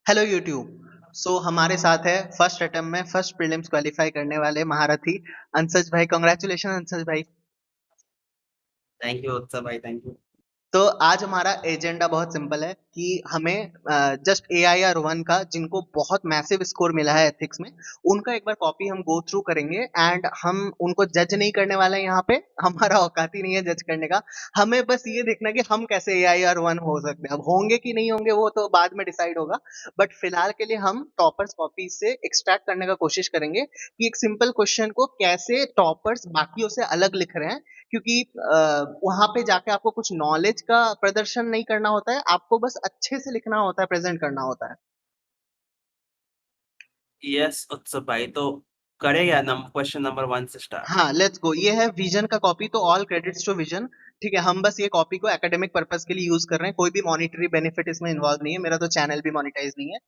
Hello YouTube. हमारे साथ है फर्स्ट अटेम्प्ट में फर्स्ट प्रीलिम्स क्वालिफाई करने वाले महारथी अंशज भाई। कॉन्ग्रेचुलेशन अंशज भाई। थैंक यू उत्सव भाई, थैंक यू। तो आज हमारा एजेंडा बहुत सिंपल है कि हमें जस्ट AIR 1 का जिनको बहुत मैसिव स्कोर मिला है एथिक्स में, उनका एक बार कॉपी हम गो थ्रू करेंगे एंड हम उनको जज नहीं करने वाले हैं। यहाँ पे हमारा औकात ही नहीं है जज करने का। हमें बस ये देखना कि हम कैसे AIR 1 हो सकते हैं। अब होंगे कि नहीं होंगे वो तो बाद में डिसाइड होगा, बट फिलहाल के लिए हम टॉपर्स कॉपी से एक्सट्रैक्ट करने का कोशिश करेंगे कि एक सिंपल क्वेश्चन को कैसे टॉपर्स बाकियों से अलग लिख रहे हैं। क्योंकि वहां पे जाके आपको कुछ नॉलेज का प्रदर्शन नहीं करना होता है, आपको बस अच्छे से लिखना होता है, प्रेजेंट करना होता है। यस उत्सव भाई, तो करेगा क्वेश्चन नंबर 1 से स्टार्ट। हाँ, लेट्स गो। ये है विजन का कॉपी, तो ऑल क्रेडिट्स टू विजन। ठीक है, हम बस ये कॉपी को एकेडमिक पर्पस के लिए यूज कर रहे हैं, कोई भी मॉनिटरी बेनिफिट इसमें इन्वॉल्व नहीं है। मेरा तो चैनल भी मोनिटाइज नहीं है।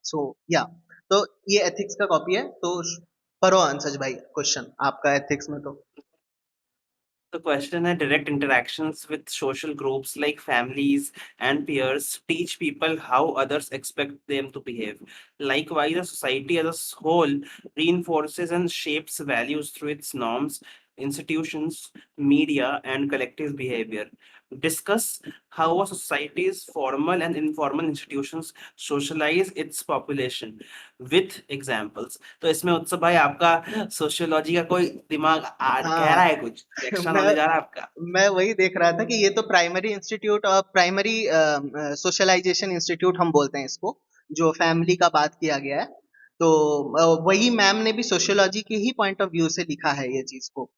या तो ये एथिक्स का कॉपी है। तो पढ़ो अंशज भाई क्वेश्चन आपका एथिक्स में। तो The question is direct interactions with social groups like families and peers teach people how others expect them to behave. Likewise, a society as a whole reinforces and shapes values through its norms, institutions, media, and collective behavior. Discuss how a society's formal and informal institutions socialize its population with examples. तो इसमें उत्सव भाई आपका sociology का कोई दिमाग कह रहा हाँ। है, कुछ रिएक्शन मैं होने जा रहा है आपका? मैं वही देख रहा था कि ये तो प्राइमरी इंस्टीट्यूट और प्राइमरी सोशलाइजेशन इंस्टीट्यूट हम बोलते हैं इसको, जो फैमिली का बात किया गया है। तो वही मैम ने भी सोशियोलॉजी के ही पॉइंट ऑफ व्यू से लिखा है ये चीज को।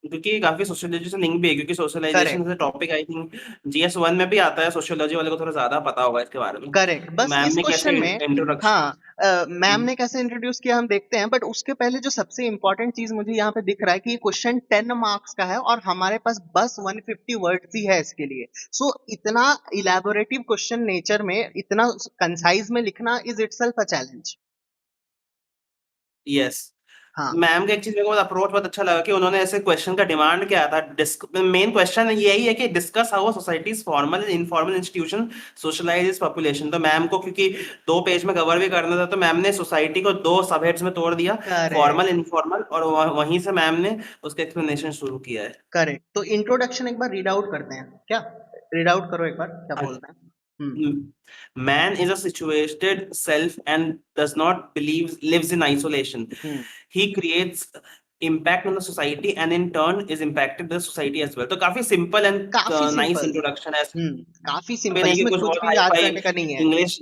क्योंकि काफी सोशियोलॉजी से लिंक भी है, क्योंकि socialization correct. As topic I think GS1 में भी आता है। सोशियोलॉजी वाले को थोड़ा ज्यादा पता होगा इसके बारे में। करेक्ट, तो बस मैम इस ने क्वेश्चन कैसे में। इंट्रोडक्शन। हाँ, मैम ने कैसे इंट्रोड्यूस किया हम देखते हैं, बट उसके पहले जो सबसे इंपॉर्टेंट चीज मुझे यहाँ पे दिख रहा है कि ये क्वेश्चन 10 मार्क्स का है और हमारे पास बस 150 वर्ड्स ही है इसके लिए। इतना इलेबोरेटिव क्वेश्चन नेचर में इतना कंसाइज में लिखना is itself a challenge. Yes. हाँ। मैम का एक चीज मेरे को अप्रोच बहुत अच्छा लगा कि उन्होंने ऐसे क्वेश्चन का डिमांड किया था। मेन क्वेश्चन यही है कि discuss how societies formal and informal institution socialize population. तो मैम को क्योंकि 2 पेज में कवर भी करना था, तो मैम ने सोसाइटी को 2 सबहेड्स में तोड़ दिया, फॉर्मल करेक्ट। इनफॉर्मल, और वहीं से मैम ने उसका एक्सप्लेनेशन शुरू किया है। करेक्ट, तो इंट्रोडक्शन एक बार रीड आउट करते हैं क्या? रीड आउट करो एक बार, क्या बोलते हैं। Man is a situated self and does not believe lives in isolation. Hmm. He creates impact on the society and in turn is impacted the society as well. तो काफी simple and काफी nice simple. introduction है। काफी भी simple, नहीं कि इसमें कुछ कुछ बहुत भी हाई याद फाई करने का नहीं है। इंग्लिश।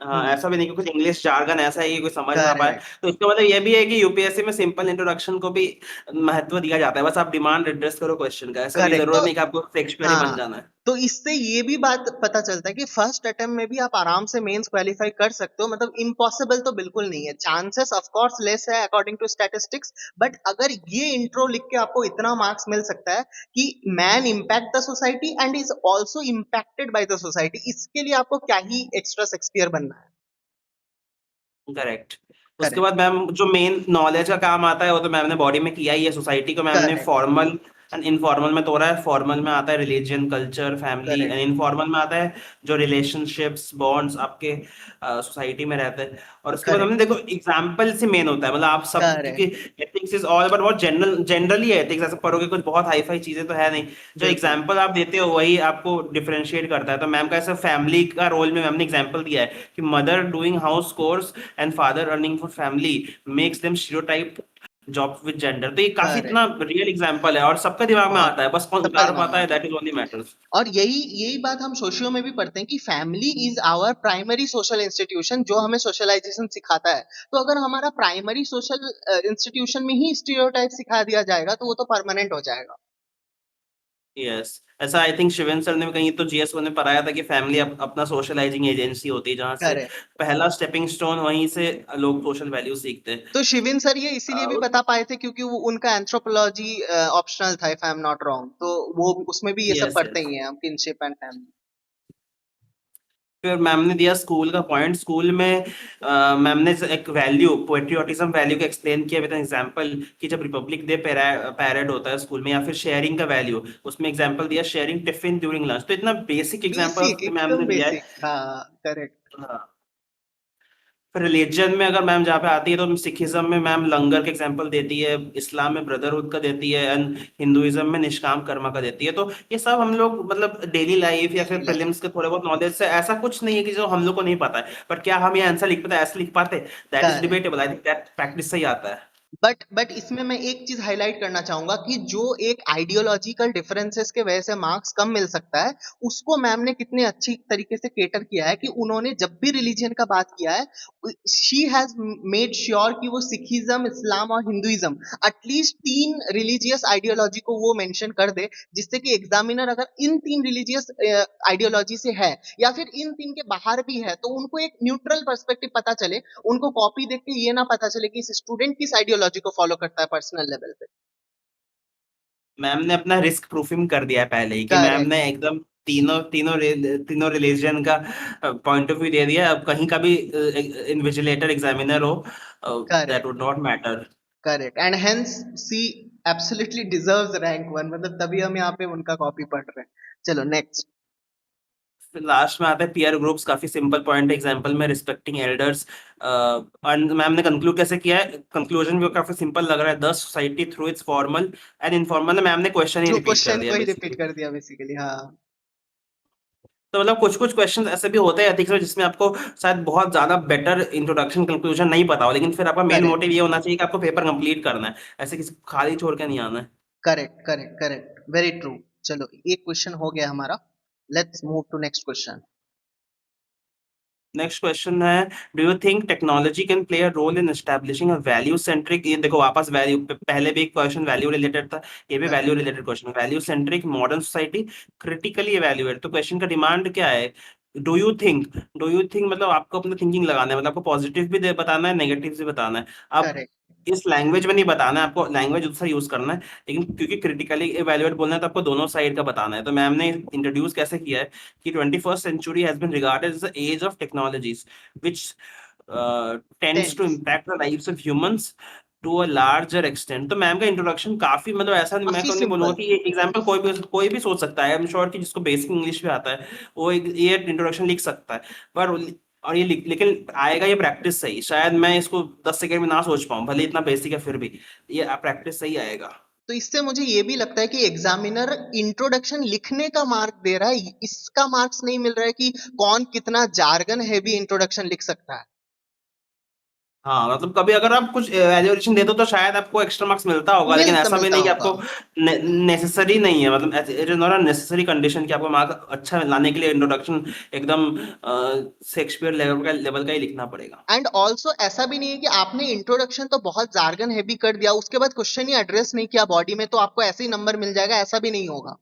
हाँ, हम्म। ऐसा भी नहीं कि कुछ इंग्लिश जार्गन ऐसा है कि कोई समझ ना पाए। करेक्ट। तो इसका मतलब ये भी है कि यूपीएससी में सिंपल इंट्रोडक्शन को भी महत्व दिया जाता है। बस आप डिमांड एड्रेस करो क्वेश्चन का, ऐसा नहीं, करेक्ट। तो जरूरत नहीं कि आपको शेक्सपियर ही बन हाँ, जाना है। तो इससे ये भी बात पता चलता है कि फर्स्ट अटेम्प्ट में भी आप आराम से मेंस क्वालिफाई कर सकते हो। मतलब इम्पॉसिबल तो बिल्कुल नहीं है, चांसेस ऑफ कोर्स लेस है अकॉर्डिंग टू स्टैटिस्टिक्स। बट अगर ये इंट्रो लिख के आपको इतना मार्क्स मिल सकता है कि man impact the society and is also impacted by the society, इसके लिए आपको क्या ही एक्स्ट्रा शेक्सपियर बनना है। करेक्ट। उसके करेक्ट। बाद मैम जो मेन नॉलेज का काम आता है वो तो मैम ने बॉडी में किया ही है। सोसाइटी को मैम ने करेक्ट। फॉर्मल एंड इनफॉर्मल में तोड़ा है। फॉर्मल में आता है religion, culture, family, and correct. Informal में आता है जो रिलेशनशिप्स, बॉन्ड्स आपके सोसाइटी में रहते हैं। और उसके बाद हमने करेक्ट। देखो एग्जाम्पल से मेन होता है, मतलब आप सब, क्योंकि correct. Ethics is all about बहुत जनरली है। एथिक्स ऐसे पढ़ोगे कुछ बहुत हाई फाई चीजें तो है नहीं। जो बिल्कुल। एग्जाम्पल आप देते हो वही आपको डिफरेंशिएट करता है। तो मैम का ऐसा फैमिली का रोल में मैम ने एग्जाम्पल दिया है कि mother doing house course and father earning for family makes them stereotype job with gender. तो ये काफी इतना करेक्ट। रियल एग्जांपल है और सबका दिमाग में बहुत आता है, बस कौन सबका उतार दिमाग में पाता है, आता है। That is only matters. और यही यही बात हम सोशियो में भी पढ़ते हैं कि family is our primary social institution, जो हमें सोशलाइजेशन सिखाता है। तो अगर हमारा प्राइमरी सोशल इंस्टीट्यूशन में ही स्टीरियोटाइप सिखा दिया जाएगा तो वो तो परमानेंट हो जाएगा। यस। ऐसा आई थिंक शिवेंद्र सर ने भी कहीं तो GS1 में पढ़ाया था कि फैमिली अपना सोशलाइजिंग एजेंसी होती है, जहां से करेक्ट। पहला स्टेपिंग स्टोन, वहीं से लोग सोशल वैल्यू सीखते तो शिविन सर ये इसीलिए भी हैं। बता पाए थे क्योंकि वो उनका एंथ्रोपोलॉजी ऑप्शनल था, if I am not wrong. तो वो उसमें भी ये सब यस पढ़ते यस। ही हैं हम, किनशिप एंड फैमिली। फिर मैम ने दिया स्कूल का पॉइंट। स्कूल में मैम ने एक वैल्यू, पेट्रियोटिज्म वैल्यू का एक्सप्लेन किया विद एग्जांपल, कि जब रिपब्लिक डे पैरेड होता है स्कूल में, या फिर शेयरिंग का वैल्यू, उसमें एग्जांपल दिया शेयरिंग टिफिन ड्यूरिंग लंच। तो इतना बेसिक एग्जांपल्स बेसिक, मैम ने एकदम दिया है। बेसिक, हाँ करेक्ट। हाँ। फिर रिलीजन में अगर मैम जहाँ पे आती है, तो सिखिज्म में मैम लंगर के एग्जांपल देती है, इस्लाम में ब्रदरहुड का देती है, एंड हिंदुइज्म में निष्काम कर्मा का देती है। तो ये सब हम लोग मतलब डेली लाइफ या फिर डेली लाइफ। प्रीलिम्स के थोड़े बहुत नॉलेज से, ऐसा कुछ नहीं है कि जो हम लोग को नहीं पता है। पर क्या हम ये आंसर लिख पाते हैं, ऐसे लिख पाते? That is correct. Debatable. I think that practice से ही आता है। बट इसमें मैं एक चीज हाईलाइट करना चाहूंगा कि जो एक आइडियोलॉजिकल डिफरेंसेस के वजह से मार्क्स कम मिल सकता है, उसको मैम ने कितने अच्छी तरीके से केटर किया है कि उन्होंने जब भी रिलीजन का बात किया है, शी हैज मेड श्योर कि वो सिखिज्म, इस्लाम और हिंदुइज्म, एटलीस्ट तीन रिलीजियस आइडियोलॉजी को वो मेंशन कर दे, जिससे कि एग्जामिनर अगर इन तीन रिलीजियस आइडियोलॉजी से है या फिर इन तीन के बाहर भी है, तो उनको एक न्यूट्रल पर्सपेक्टिव पता चले। उनको कॉपी देख के ये ना पता चले कि इस स्टूडेंट किस आइडियोलॉजी को फॉलो करता है पर्सनल लेवल पे। मैम ने अपना रिस्क प्रूफिंग कर दिया है पहले ही, कि मैम करेक्ट। ने एकदम तीनों रिलीजन का पॉइंट ऑफ व्यू दे दिया। अब कहीं का भी इन्विजिलेटर एग्जामिनर हो, that correct. Would not matter. Correct and hence she absolutely deserves rank one, मतलब तभी हम यहाँ पे उनका कॉपी पढ़ रहे हैं। चलो नेक्स्ट। फिर लास्ट में आता है पीयर ग्रुप्स। काफी सिंपल पॉइंट है एग्जांपल में, रिस्पेक्टिंग एल्डर्स। एंड मैम ने कंक्लूड कैसे किया है, कंक्लूजन भी काफी सिंपल लग रहा है। The society through it's formal and informal. Ma'am ने क्वेश्चन ही जो रिपीट कर क्वेश्चन दिया को ही रिपीट बेसिकली। कर दिया बेसिकली, हाँ। तो मतलब कुछ कुछ क्वेश्चन ऐसे भी होते हैं एथिक्स में, जिसमें आपको शायद बहुत ज्यादा बेटर इंट्रोडक्शन कंक्लूजन नहीं पता हो, लेकिन फिर आपका मेन करेक्ट। मोटिव ये होना चाहिए कि आपको पेपर कंप्लीट करना है, ऐसे किसी को खाली छोड़ के नहीं आना है। Correct correct correct, very true. चलो एक क्वेश्चन हो गया हमारा, let's move to next question. Next question है, do you think technology can play a role in establishing a value centric, ये देखो वापस वैल्यू, पहले भी एक क्वेश्चन वैल्यू रिलेटेड था, ये भी value correct. Related question. Value centric modern society critically evaluate. तो क्वेश्चन का डिमांड क्या है? डू यू थिंक मतलब आपको अपना थिंकिंग लगाना है, मतलब आपको पॉजिटिव भी बताना है, नेगेटिव भी बताना है। अब करेक्ट। इस लैंग्वेज में नहीं बताना है, आपको लैंग्वेज दूसरा यूज करना है, लेकिन क्योंकि क्रिटिकली इवैल्यूएट बोलना है, तो आपको दोनों साइड का बताना है। तो मैम ने इंट्रोड्यूस कैसे किया है कि 21st century has been regarded as the age of technologies which tends to tense. impact the lives of humans to a larger extent। तो मैम का इंट्रोडक्शन काफी मतलब ऐसा मैं काफी नहीं बोलूंगा सिंपल। कि ये एग्जांपल कोई भी सोच सकता है। आई एम श्योर कि जिसको बेसिक इंग्लिश भी आता है वो ये इंट्रोडक्शन लिख सकता है। पर और लेकिन आएगा ये प्रैक्टिस से ही। शायद मैं इसको 10 सेकंड में ना सोच पाऊं, भले इतना बेसिक है, फिर भी ये प्रैक्टिस से ही आएगा। तो इससे मुझे ये भी लगता है कि एग्जामिनर इंट्रोडक्शन लिखने का मार्क दे रहा है, इसका मार्क्स नहीं मिल रहा है कि कौन कितना जार्गन हैवी इंट्रोडक्शन लिख सकता है। हाँ मतलब कभी अगर आप कुछ एवेल्युएशन दे दो तो शायद आपको एक्स्ट्रा मार्क्स मिलता होगा, लेकिन मिलता ऐसा भी मिलता नहीं कि होगा। आपको नेसेसरी नहीं है। मतलब it is not a necessary condition कि आपको मार्क अच्छा लाने के लिए इंट्रोडक्शन एकदम शेक्सपियर लेवल का ही लिखना पड़ेगा। एंड ऑल्सो ऐसा भी नहीं है कि आपने इंट्रोडक्शन तो बहुत जार्गन हैवी कर दिया, उसके बाद क्वेश्चन ही एड्रेस नहीं किया बॉडी में, तो आपको ऐसे ही नंबर मिल जाएगा, ऐसा भी नहीं होगा।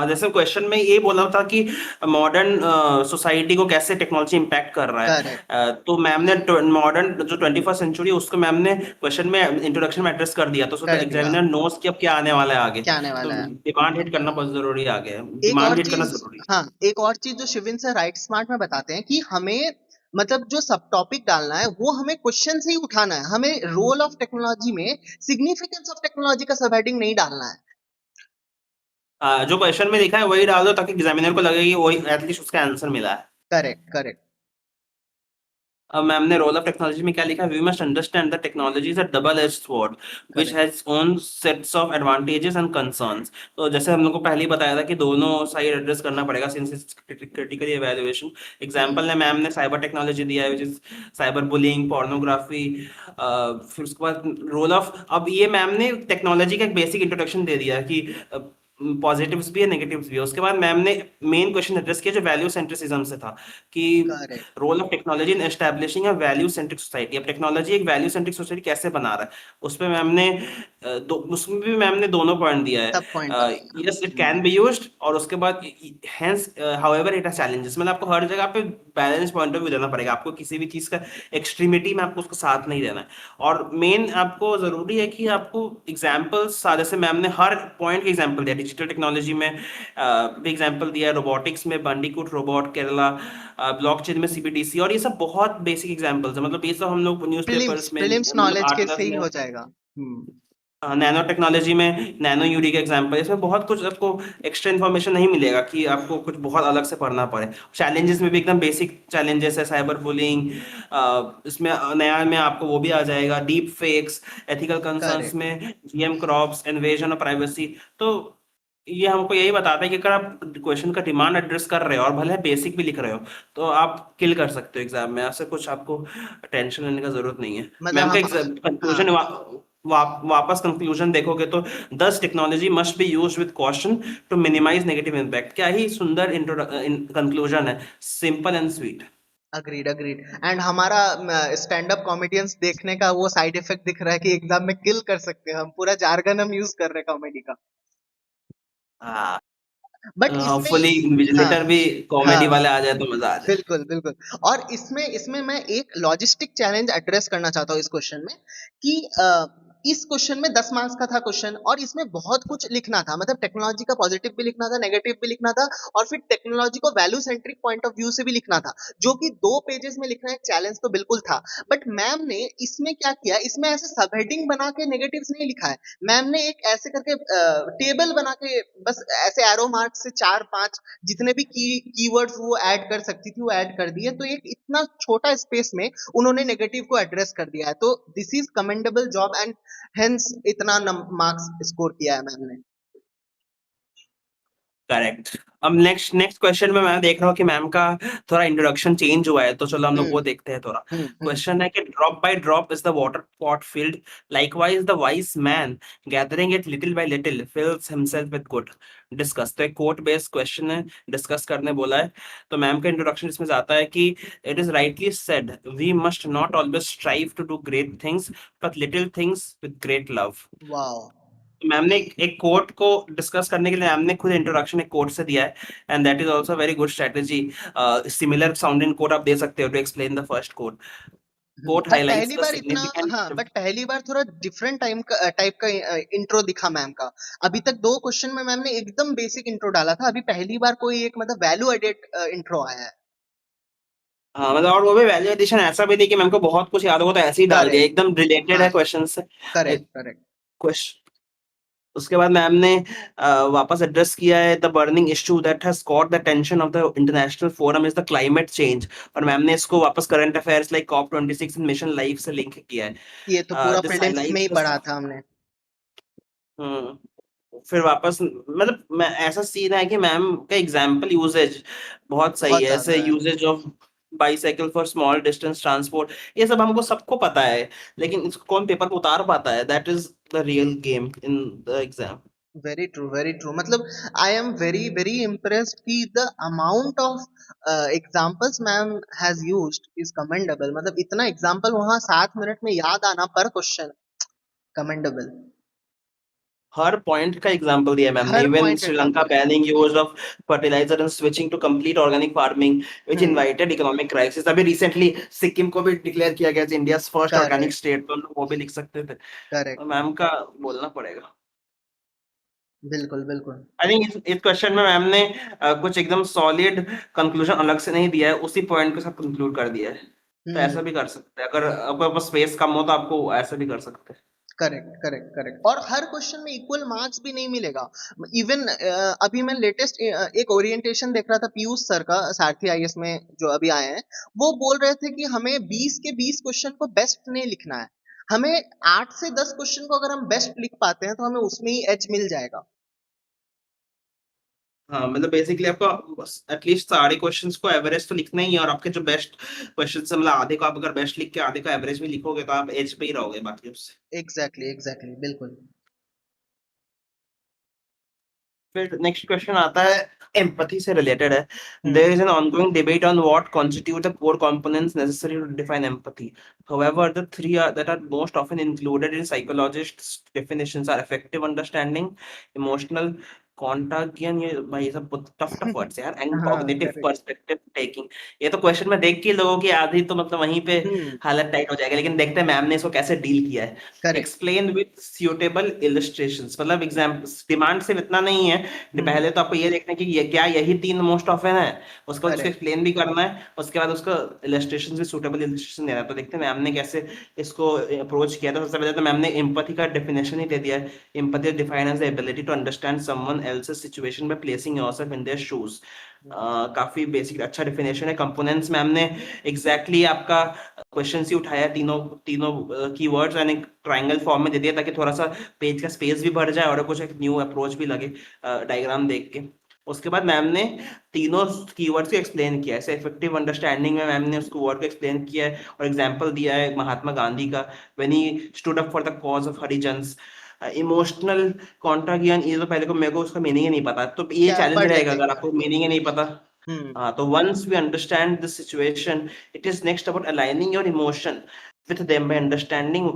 जैसे क्वेश्चन में ये बोला था कि मॉडर्न सोसाइटी को कैसे टेक्नोलॉजी इम्पैक्ट कर रहा है। करेक्ट। तो मैम ने मॉडर्न जो 21st century है उसको मैम ने क्वेश्चन में इंट्रोडक्शन में एड्रेस कर दिया, तो कर दिया। एग्जामिनर नोस कि अब क्या आने वाला है आगे। क्या आने तो वाला है। डिमांड हिट करना बहुत जरूरी है आगे, एक डिमांड और हिट करना चीज, जरूरी है। हाँ, एक और चीज जो शिविन से राइट स्मार्ट में बताते हैं कि हमें, मतलब जो सब टॉपिक डालना है वो हमें क्वेश्चन से ही उठाना है, हमें रोल ऑफ टेक्नोलॉजी में सिग्निफिकेंस ऑफ टेक्नोलॉजी का सब हेडिंग नहीं डालना है। जो क्वेश्चन में लिखा है वही डाल दो, ताकि एग्जामिनर को लगे कि वही एटलीस्ट उसका आंसर मिला है। Correct correct. अब मैम ने रोल ऑफ टेक्नोलॉजी में क्या लिखा है, we must understand the technology is a double edge sword which correct. Has own sets of advantages and concerns. तो जैसे हम लोग को पहले ही बताया था कि दोनों साइड एड्रेस करना पड़ेगा since it's critically evaluation. Example ने मैम ने साइबर टेक्नोलॉजी दिया है which is cyber bullying, pornography. फिर उसके बाद रोल ऑफ, अब ये मैम ने टेक्नोलॉजी का एक बेसिक इंट्रोडक्शन दे दिया कि पॉजिटिव्स भी है, नेगेटिव्स भी है। उसके बाद मैम ने मेन क्वेश्चन एड्रेस किया जो वैल्यू सेंट्रिसिज्म से था, कि correct. Role of technology in establishing a value centric society. अब टेक्नोलॉजी एक वैल्यू सेंट्रिक सोसाइटी कैसे बना रहा है, उस पे मैम ने उसमें भी मैम ने दोनों पॉइंट दिया सब पॉइंट है। बताया। Yes it can be used, और उसके बाद hence however it has challenges. मतलब आपको हर जगह पे बैलेंस पॉइंट ऑफ व्यू देना पड़ेगा, आपको किसी भी चीज का एक्सट्रीमिटी में आपको उसका साथ नहीं देना है। और मेन आपको जरूरी है कि आपको एग्जाम्पल्स, जैसे मैम ने हर पॉइंट के एग्जाम्पल दिया, डिजिटल टेक्नोलॉजी में भी एग्जांपल दिया है, रोबोटिक्स में बंडीकूट रोबोट केरला, ब्लॉकचेन में सीबीडीसी, और ये सब बहुत बेसिक एग्जांपल्स है। मतलब ये सब हम लोग प्रीलिम्स न्यूज़पेपर्स में, प्रीलिम्स मतलब नॉलेज के आर्टिकल्स से ही में, हो जाएगा। नैनो टेक्नोलॉजी में नैनो यूडी का एग्जांपल, इसमें बहुत कुछ आपको एक्स्ट्रा इन्फॉर्मेशन नहीं मिलेगा कि आपको कुछ बहुत अलग से पढ़ना पड़े। चैलेंजेस में भी एकदम बेसिक चैलेंजेस है, साइबर बुलिंग, इसमें नया में आपको वो भी आ जाएगा, deep fakes, ethical concerns correct. में GM crops, invasion of privacy. तो ये हमको यही बताता है कि अगर आप क्वेश्चन का डिमांड एड्रेस कर रहे हो और भले बेसिक भी लिख रहे हो, तो आप किल कर सकते हो एग्जाम में, ऐसे कुछ आपको टेंशन लेने का जरूरत नहीं है। मतलब मैम का हम कंक्लूजन हाँ, वापस कंक्लूजन देखोगे तो, thus technology must be used with caution to minimize negative impact. क्या ही सुंदर कंक्लूजन है, simple and sweet. Agreed agreed. And हमारा स्टैंड अप कॉमेडियंस देखने का वो साइड इफेक्ट दिख रहा है कि एग्जाम में किल कर सकते हैं हम, पूरा जार्गन हम यूज कर रहे हैं कॉमेडी का। हाँ, बट इसमें होपफुली हाँ इन्विजिलेटर भी कॉमेडी हाँ, वाले आ जाए तो मजा आ जाए। बिल्कुल बिल्कुल। और इसमें इसमें मैं एक लॉजिस्टिक चैलेंज एड्रेस करना चाहता हूँ इस क्वेश्चन में कि इस क्वेश्चन में 10 मार्क्स का था क्वेश्चन, और इसमें बहुत कुछ लिखना था, मतलब टेक्नोलॉजी का पॉजिटिव भी लिखना था, नेगेटिव भी लिखना था, और फिर टेक्नोलॉजी को value centric point of view से भी लिखना था, जो कि 2 पेजेस में लिखना एक चैलेंज तो बिल्कुल था। बट मैम ने इसमें क्या किया, इसमें ऐसे सब हेडिंग बना के नेगेटिव्स नहीं लिखा है। मैम ने एक ऐसे करके टेबल बना के, बस ऐसे एरो मार्क से 4-5 जितने भी कीवर्ड्स वो ऐड कर सकती थी वो ऐड कर दिए, तो एक इतना छोटा स्पेस में उन्होंने नेगेटिव को एड्रेस कर दिया है। तो this is commendable job, and hence इतना मार्क्स स्कोर किया है मैम ने। करेक्ट। अब नेक्स्ट नेक्स्ट क्वेश्चन में मैं देख रहा हूँ कि मैम का थोड़ा इंट्रोडक्शन चेंज हुआ है, तो चलो हम लोग हम्म वो देखते हैं थोड़ा। हम्म। क्वेश्चन है कि drop by drop is the water pot filled, likewise the wise man gathering it little by little fills himself with good। Discuss, तो एक कोट बेस्ड क्वेश्चन है, डिस्कस करने बोला है। तो मैम का इंट्रोडक्शन इसमें जाता है कि it is rightly said, we must not always strive to do great things, but little things with great love. Wow. Ma'am ने एक कोट को डिस्कस करने के लिए मैम ने खुद इंट्रोडक्शन एक कोट से दिया है, and that is also very good strategy. Similar sounding quote आप दे सकते हो to explain the first quote. Quote but highlights पहली द बार इतना, हाँ, सिग्निफिकेंट। बट पहली बार थोड़ा डिफरेंट टाइप का इंट्रो दिखा मैम का। अभी तक 2 क्वेश्चन में मैम ने एकदम बेसिक इंट्रो डाला था, अभी पहली बार कोई एक मतलब वैल्यू एडेड इंट्रो आया है। हाँ मतलब, और वो भी वैल्यू एडिशन ऐसा भी नहीं कि मैम को बहुत कुछ याद होगा तो ऐसे ही डाल दिया, करेक्ट। एकदम रिलेटेड हाँ, है क्वेश्चन से। Correct correct. क्वेश्चन, उसके बाद मैम ने वापस एड्रेस किया है, the burning issue that has caught the tension of the international forum is the climate change. और मैम ने इसको वापस current affairs like COP26 and mission life से लिंक किया ये तो पूरा है। दिस प्रीलिम्स में ही हाइलाइट्स पढ़ा था हमने। फिर वापस, मतलब मैं, ऐसा सीन है कि मैम का एग्जाम्पल यूजेज बहुत सही बहुत है, ज्यादा ऐसे है। Uses of bicycle for small distance transport, ये सब हमको सबको पता है, लेकिन इसको कौन पेपर पे उतार पाता है, that is the real game in the exam. Very true very true. मतलब I am very very impressed कि the amount of examples ma'am has used is commendable. मतलब इतना एग्जाम्पल वहां 7 मिनट में याद आना पर क्वेश्चन, कमेंडेबल। हर पॉइंट का एग्जांपल दिया मैम ने, हर इवन पॉइंट श्रीलंका एग्जाम्पल है। Banning use of fertiliser and switching to complete organic farming which hmm. Invited economic crisis. अभी रिसेंटली सिक्किम को भी डिक्लेयर किया गया India first organic correct state, तो हम लोग वो भी लिख सकते थे। करेक्ट। तो मैम का बोलना पड़ेगा। बिल्कुल बिल्कुल। आई थिंक इस क्वेश्चन में मैम ने कुछ एकदम सॉलिड कंक्लूजन अलग से नहीं दिया है, उसी पॉइंट के साथ कंक्लूड कर दिया है। तो ऐसा हम्म। भी कर सकते हैं, अगर आपके पास स्पेस कम हो तो आपको ऐसा भी कर सकते हैं। Correct correct correct. और हर क्वेश्चन में इक्वल मार्क्स भी नहीं मिलेगा। इवन अभी मैं लेटेस्ट एक ओरिएंटेशन देख रहा था पीयूष सर का, सारथी आईएएस में जो अभी आए हैं। वो बोल रहे थे कि हमें 20 के 20 क्वेश्चन को बेस्ट नहीं लिखना है, हमें 8 से 10 क्वेश्चन को अगर हम बेस्ट लिख पाते हैं तो हमें उसमें ही एज मिल जाएगा। हाँ मतलब बेसिकली आपको एटलीस्ट सारे क्वेश्चंस को एवरेज तो लिखना ही है, और आपके जो बेस्ट क्वेश्चन से मतलब आधे को आप अगर बेस्ट लिख के आधे को एवरेज में लिखोगे तो आप एज पे ही रहोगे बाकी उससे। एग्जैक्टली एग्जैक्टली, बिल्कुल। फिर नेक्स्ट क्वेश्चन आता है, एम्पैथी से रिलेटेड है। Hmm there is an ongoing debate on what constitute the core components necessary to define empathy. However, the three are that are most often included in psychologists' definitions are affective understanding, emotional कॉन्टागियन, ये भाई ये सब tough tough words यार, and हाँ cognitive correct. Perspective taking. ये तो question में देख के लोगों की आधी तो मतलब वहीं पे हम्म। हालत टाइट हो जाएगा, लेकिन देखते हैं मैम ने इसको कैसे डील किया है। Correct. Explain with suitable illustrations, मतलब एग्जाम्पल्स, डिमांड सिर्फ इतना नहीं है। हम्म। पहले तो आपको ये देखना है कि ये क्या यही तीन मोस्ट ऑफन है, उसके बाद उसको करेक्ट। एक्सप्लेन भी करना है, उसके बाद उसको इलस्ट्रेशन भी सुटेबल इलस्ट्रेशन देना है। तो देखते हैं मैम ने कैसे इसको अप्रोच किया। तो सबसे पहले तो मैम ने एम्पैथी का डेफिनेशन ही दे दिया है। Empathy is defined as the ability to understand someone else's situation by placing yourself in their shoes. काफी बेसिक अच्छा डेफिनेशन है। कंपोनेंट्स मैम ने एग्जैक्टली आपका क्वेश्चन ही उठाया, तीनों तीनों कीवर्ड्स एंड एक ट्रायंगल फॉर्म में दे दिया, ताकि थोड़ा सा पेज का स्पेस भी भर जाए और कुछ एक न्यू अप्रोच भी लगे डायग्राम देख के। उसके बाद मैम ने तीनों कीवर्ड्स को एक्सप्लेन किया है। इफेक्टिव अंडरस्टैंडिंग में मैम ने उसको वर्ड को एक्सप्लेन किया है और एग्जांपल दिया है महात्मा गांधी का, when he stood up for the cause of Harijans. Emotional contagion, ये तो पहले को मेरे को उसका मीनिंग ही नहीं पता, तो ये क्या चैलेंज पढ़ रहेगा लेते अगर क्या? आपको मीनिंग ही नहीं पता। हम्म। हाँ, तो once we understand the situation, it is next about aligning your emotion with them by understanding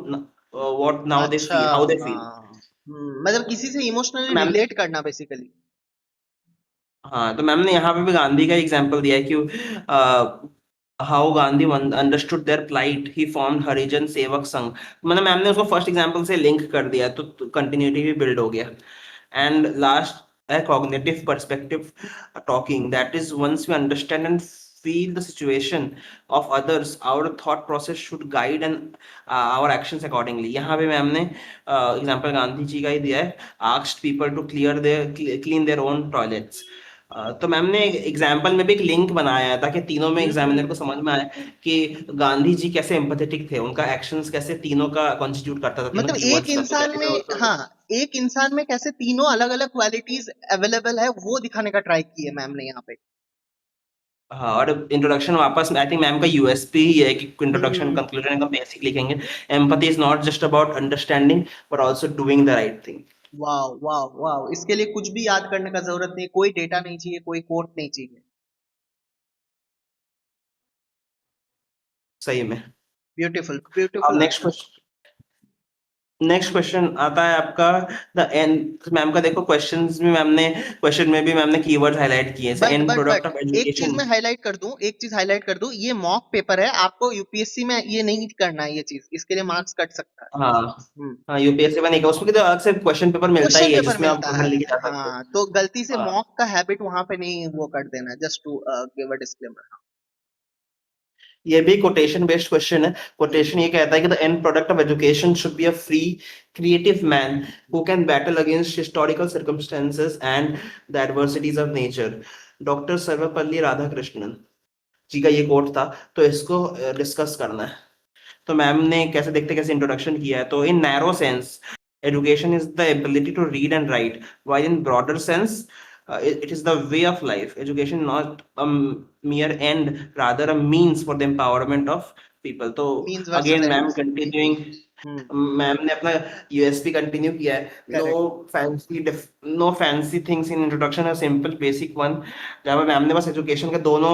what now they अच्छा। Feel, how they feel. हाँ। मतलब किसी से इमोशनली मैम, रिलेट करना बेसिकली। हाँ, तो मैम ने यहाँ पे भी गांधी का एग्जाम्पल दिया है कि how Gandhi understood their plight, he formed Harijan Sevak Sangh. मतलब मैम ने उसको फर्स्ट एग्जाम्पल से लिंक कर दिया, तो कंटिन्यूटी भी बिल्ड हो गया। एंड लास्ट है cognitive perspective talking, that is once we understand and feel the situation of others, our thought process should guide and our actions accordingly। यहाँ पे मैम ने एग्जाम्पल गांधी जी का ही दिया है, asked people to clean their own toilets। तो ma'am ने example में भी एक लिंक बनाया है, ताकि तीनों में एग्जामिनर को हम्म। समझ में आए कि गांधी जी कैसे एम्पथेटिक थे, उनका एक्शंस कैसे तीनों का कॉन्स्टिट्यूट करता था, तीनों मतलब एक कीवर्ड्स का। तो इंसान दैट में, इज हाँ, एक इंसान में कैसे तीनों अलग अलग क्वालिटीज अवेलेबल है वो दिखाने का ट्राई किया मैम ने यहाँ पे। हाँ, और इंट्रोडक्शन वापस आई थिंक मैम का यूएसपी ही है कि इंट्रोडक्शन हम्म। कंक्लूजन एकदम बेसिक लिखेंगे। Empathy is not just about understanding but also doing the right thing. वाह वाह वाह, इसके लिए कुछ भी याद करने का जरूरत नहीं, कोई डेटा नहीं चाहिए, कोई कोट नहीं चाहिए। सही में। ब्यूटीफुल अब beautiful next answer. Question, next question आता है आपका द एंड। मैम का देखो क्वेश्चंस में मैम ने, क्वेश्चन में भी मैम ने कीवर्ड हाईलाइट किए हैं, एंड बट प्रोडक्ट ऑफ एक चीज एजुकेशन। मैं हाईलाइट कर दूं, एक चीज हाईलाइट कर दूं, ये मॉक पेपर है, आपको यूपीएससी में ये नहीं करना है, ये चीज इसके लिए मार्क्स कट सकता है। हाँ, हम्म। हाँ, यूपीएससी में नहीं का, उसमें तो अलग से क्वेश्चन पेपर मिलता क्वेश्चन ही है पेपर जिसमें आप मिलता क्वेश्चन है। लेके जा सकते हाँ, तो गलती से हो। हाँ, मॉक का हैबिट वहां पे नहीं वो कर देना, just to give a disclaimer. ये भी कोटेशन बेस्ड क्वेश्चन है। हम्म। कोटेशन ये कहता है कि the end product of education should be a free creative man who can battle against historical circumstances and the adversities of nature. Doctor Sarvepalli Radhakrishnan ji का ये coat था, तो इसको डिस्कस करना है। तो मैम ने कैसे देखते कैसे इंट्रोडक्शन किया है, तो इन narrow sense education is the ability to read and write, while in broader sense it is the way of life। education not a mere end, rather a means for the empowerment of people। तो means versus again ma'am ends. Continuing, hmm. Ma'am ने अपना USP continue किया है। No correct. Fancy no fancy things in introduction, है simple basic one. जहाँ पे ma'am ने बस एजुकेशन के दोनों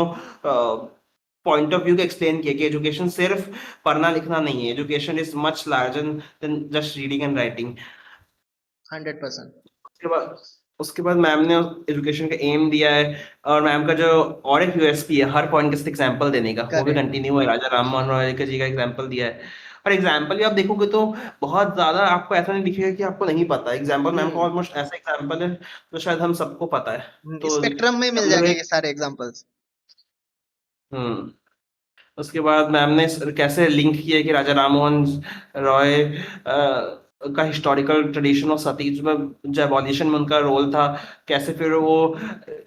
पॉइंट ऑफ व्यू को एक्सप्लेन किया कि एजुकेशन सिर्फ पढ़ना लिखना नहीं है, education is much larger than just reading and writing. 100%। उसके बाद उसके बाद मैम ने एजुकेशन का एम दिया है, और मैम का जो और एक यूएसपी है हर पॉइंट के साथ एग्जांपल देने का, वो भी करेक्ट। कंटिन्यू है। राजा राम मोहन रॉय जी का एग्जांपल दिया है, और एग्जांपल भी आप देखोगे तो बहुत ज्यादा आपको ऐसा नहीं दिखेगा कि आपको नहीं पता। एग्जांपल मैम का हम्म। ऑलमोस्ट ऐसा एग्जांपल है जो शायद हम सबको पता है। तो स्पेक्ट्रम में मिल मतलब जाएंगे ये एक, सारे एग्जांपल्स। हम्म, उसके बाद मैम ने कैसे लिंक किया कि राजा राममोहन रॉय का हिस्टोरिकल ट्रेडिशन ऑफ सतीज में जो एबॉलिशन में उनका रोल था, कैसे फिर वो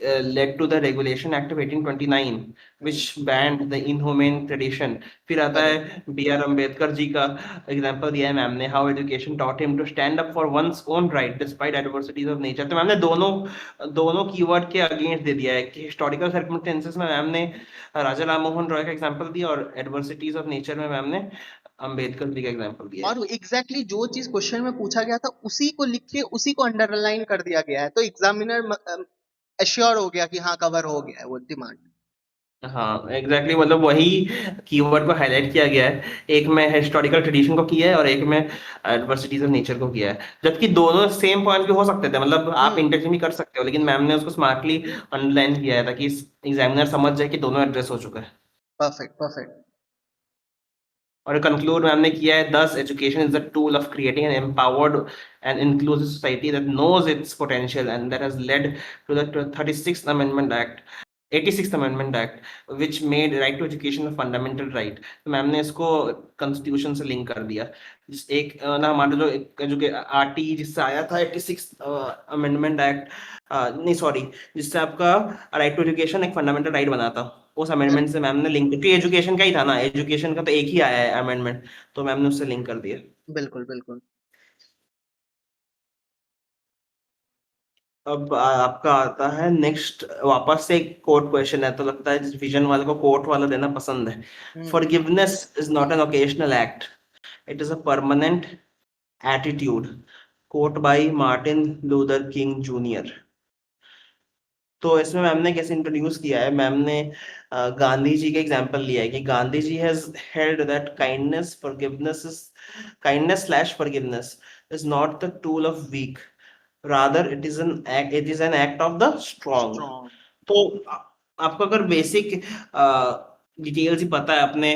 led to the regulation act of 1829 which banned the inhuman tradition. फिर आता करेक्ट। है बी आर अम्बेडकर जी का एग्जांपल दिया है मैम ने, how education taught him to stand up for one's own right despite adversities of nature. तो ma'am ने दोनों दोनों कीवर्ड के अगेंस्ट दे दिया है कि हिस्टोरिकल सर्कमस्टेंसेस में मैम ने राजा राम मोहन रॉय का एग्जांपल दिया, और एडवर्सिटीज ऑफ नेचर में मैम ने अंबेडकर जी का एग्जांपल दिया और है। एग्जैक्टली exactly जो चीज क्वेश्चन में पूछा गया था उसी को लिख के उसी को अंडरलाइन कर दिया गया है, तो एग्जामिनर एश्योर हो गया कि हाँ कवर हो गया है वो डिमांड। हाँ एग्जैक्टली, मतलब वही कीवर्ड को हाईलाइट किया गया है। एक में हिस्टोरिकल ट्रेडिशन को किया है और एक में एडवर्सिटीज ऑफ नेचर को किया है, जबकि दोनों सेम पॉइंट के हो सकते थे, मतलब आप हम्म। इंटरचेंज भी कर सकते हो, लेकिन मैम ने उसको स्मार्टली अंडरलाइन किया है ताकि एग्जामिनर समझ जाए कि दोनों एड्रेस हो चुका है। Perfect perfect. और कंक्लूड मैम ने किया है, thus education is the tool of creating an empowered and inclusive society that knows its potential and that has led to the 36th amendment act, 86th amendment act which made right to education a fundamental right. तो ma'am ने इसको constitution से link कर दिया। जिस एक ना हमारा जो आरटी जिससे आया था 86th अमेंडमेंट एक्ट, नहीं सॉरी, जिससे आपका राइट टू एजुकेशन एक फंडामेंटल राइट बना था, उस अमेंडमेंट से मैम ने लिंक, क्योंकि एजुकेशन का ही था ना, एजुकेशन का तो एक ही आया है अमेंडमेंट, तो मैम ने उससे लिंक कर दिया। बिल्कुल बिल्कुल। अब आपका आता है नेक्स्ट, वापस से एक कोर्ट क्वेश्चन है, तो लगता है जिस विजन वाले को कोर्ट वाला देना पसंद है। Hmm. Forgiveness is not an occasional act, it is a permanent attitude. Quote by Martin Luther King junior. तो इसमें मैम ने कैसे इंट्रोड्यूस किया है, मैम ने गांधी जी का एग्जांपल लिया है कि Gandhi ji has held that kindness slash forgiveness is not the tool of weak, rather it is an act of the strong. Strong. तो आपको अगर बेसिक डिटेल्स ही पता है अपने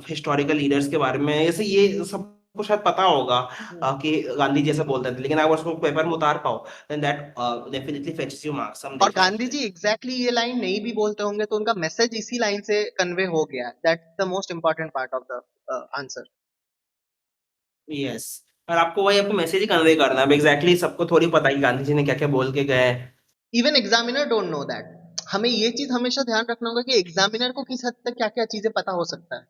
हिस्टोरिकल लीडर्स के बारे में, जैसे ये सबको शायद पता होगा कि गांधी जैसे बोलते थे, लेकिन अगर उसको पेपर में उतार पाओ then that definitely fetches you marks, हम और देख गांधी सकते जी हैं। एग्जैक्टली ये लाइन नहीं भी बोलते होंगे तो उनका मैसेज इसी लाइन से कन्वे हो गया। That's the most important part of the answer. Yes, और आपको वही आपको मैसेज ही कन्वे करना है। अब एग्जैक्टली सबको थोड़ी पता है कि गांधी जी ने क्या क्या बोल के गए हैं। Even examiner don't know that. हमें ये चीज हमेशा ध्यान रखना होगा कि एग्जामिनर को किस हद तक क्या क्या चीजें पता हो सकता है।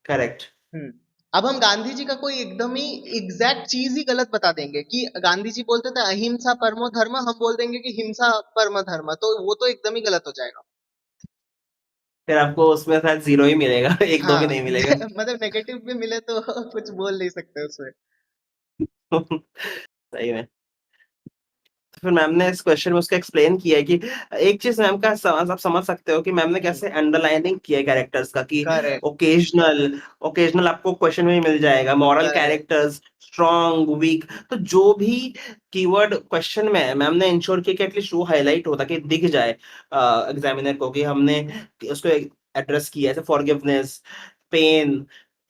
करेक्ट। हम्म। अब हम गांधी जी का कोई एकदम ही एग्जैक्ट चीज ही गलत बता देंगे कि गांधी जी बोलते थे अहिंसा परमो धर्म, हम बोल देंगे कि हिंसा परम धर्म, तो वो तो एकदम ही गलत हो जाएगा। फिर आपको उसमें शायद जीरो ही मिलेगा एक दो भी हाँ नहीं मिलेगा। मतलब नेगेटिव भी मिले तो कुछ बोल नहीं सकते उसमें। सही में। फिर मैम ने इस क्वेश्चन में उसका एक्सप्लेन किया है कि एक चीज मैम का आप समझ सकते हो कि मैम ने कैसे अंडरलाइनिंग किया है कैरेक्टर्स का, कि करेक्ट ओकेजनल, ओकेजनल आपको क्वेश्चन में ही मिल जाएगा, moral correct. Characters, strong week, तो जो भी कीवर्ड क्वेश्चन में है मैम ने इंश्योर किया कि एटलीस्ट वो हाईलाइट होता कि दिख जाए एग्जामिनर को कि हमने उसको एड्रेस किया है, जैसे फॉरगिवनेस, पेन,